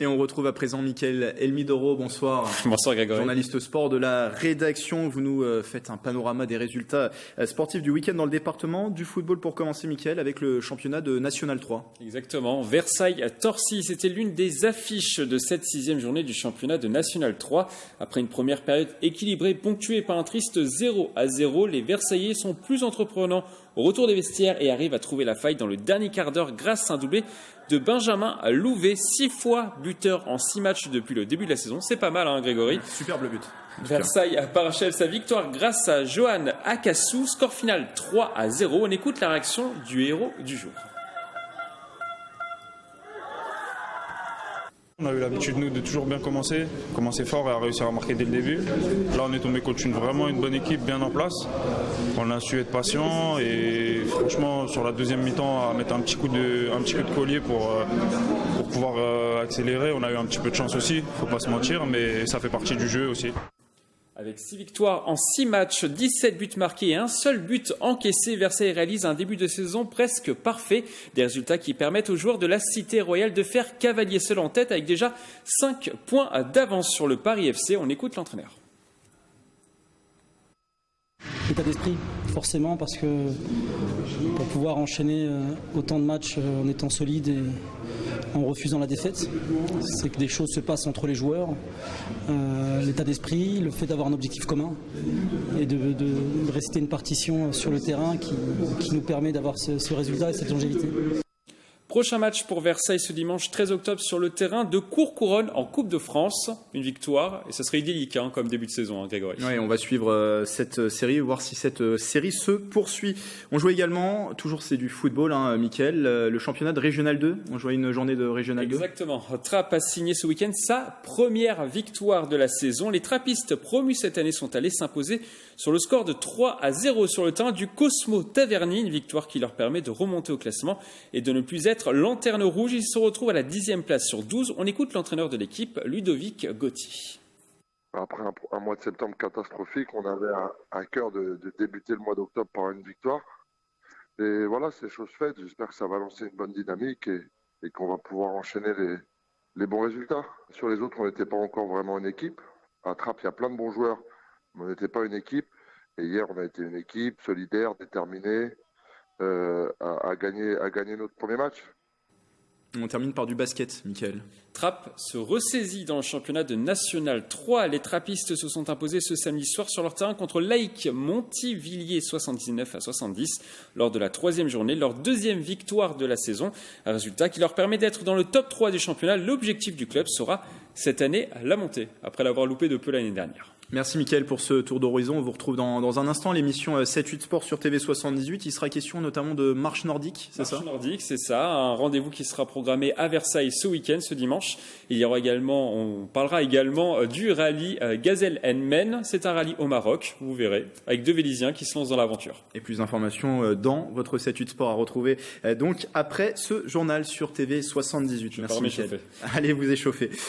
Et on retrouve à présent Mickaël Elmidoro. Bonsoir. Bonsoir Grégory. Journaliste sport de la rédaction. Vous nous faites un panorama des résultats sportifs du week-end dans le département du football pour commencer, Mickaël, avec le championnat de National 3. Exactement. Versailles-Torcy, c'était l'une des affiches de cette 6e journée du championnat de National 3. Après une première période équilibrée, ponctuée par un triste 0-0, les Versaillais sont plus entreprenants au retour des vestiaires et arrivent à trouver la faille dans le dernier quart d'heure grâce à un doublé de Benjamin Louvet, 6 fois buteur en 6 matchs depuis le début de la saison. C'est pas mal, hein, Grégory. Superbe but. Versailles parachève sa victoire grâce à Johan Akassou. Score final 3-0. On écoute la réaction du héros du jour. On a eu l'habitude, nous, de toujours bien commencer fort et à réussir à marquer dès le début. Là, on est tombé contre vraiment une bonne équipe bien en place. On a su être patient et franchement, sur la deuxième mi-temps, à mettre un petit coup de collier pour pouvoir accélérer. On a eu un petit peu de chance aussi, faut pas se mentir, mais ça fait partie du jeu aussi. Avec 6 victoires en 6 matchs, 17 buts marqués et un seul but encaissé, Versailles réalise un début de saison presque parfait. Des résultats qui permettent aux joueurs de la Cité Royale de faire cavalier seul en tête avec déjà 5 points d'avance sur le Paris FC. On écoute l'entraîneur. État d'esprit, forcément, parce que pour pouvoir enchaîner autant de matchs en étant solide et en refusant la défaite, c'est que des choses se passent entre les joueurs. L'état d'esprit, le fait d'avoir un objectif commun et de rester une partition sur le terrain qui nous permet d'avoir ce résultat et cette longévité. Prochain match pour Versailles ce dimanche 13 octobre sur le terrain de Courcouronnes en Coupe de France. Une victoire, et ça serait idyllique comme début de saison, Grégory. Oui, on va suivre cette série, voir si cette série se poursuit. On joue également, toujours c'est du football, Mickaël, le championnat de Régional 2. On joue une journée de Régional 2. Exactement. Trappes a signé ce week-end sa première victoire de la saison. Les trappistes promus cette année sont allés s'imposer sur le score de 3-0 sur le terrain du Cosmo Taverny. Une victoire qui leur permet de remonter au classement et de ne plus être lanterne rouge. Ils se retrouvent à la 10e place sur 12. On écoute l'entraîneur de l'équipe, Ludovic Gauthier. Après un mois de septembre catastrophique, on avait à cœur de débuter le mois d'octobre par une victoire. Et voilà, c'est chose faite. J'espère que ça va lancer une bonne dynamique et qu'on va pouvoir enchaîner les bons résultats. Sur les autres, on n'était pas encore vraiment une équipe. À Trappes, il y a plein de bons joueurs, mais on n'était pas une équipe. Et hier, on a été une équipe solidaire, déterminée, à gagner notre premier match. On termine par du basket, Mickaël. Trappes se ressaisit dans le championnat de National 3. Les trappistes se sont imposés ce samedi soir sur leur terrain contre Laïc Montivilliers 79-70 lors de la 3e journée, leur 2e victoire de la saison. Un résultat qui leur permet d'être dans le top 3 du championnat. L'objectif du club sera cette année la montée, après l'avoir loupé de peu l'année dernière. Merci Mickaël pour ce tour d'horizon. On vous retrouve dans un instant l'émission 7-8 Sport sur TV78. Il sera question notamment de marche nordique, c'est ça ? Marche nordique, c'est ça. Un rendez-vous qui sera programmé à Versailles ce week-end, ce dimanche. On parlera également du rallye Gazelle Men. C'est un rallye au Maroc, vous verrez, avec 2 Vélisiens qui se lancent dans l'aventure. Et plus d'informations dans votre 7-8 Sport à retrouver donc après ce journal sur TV78. Merci Mickaël. Allez vous échauffer.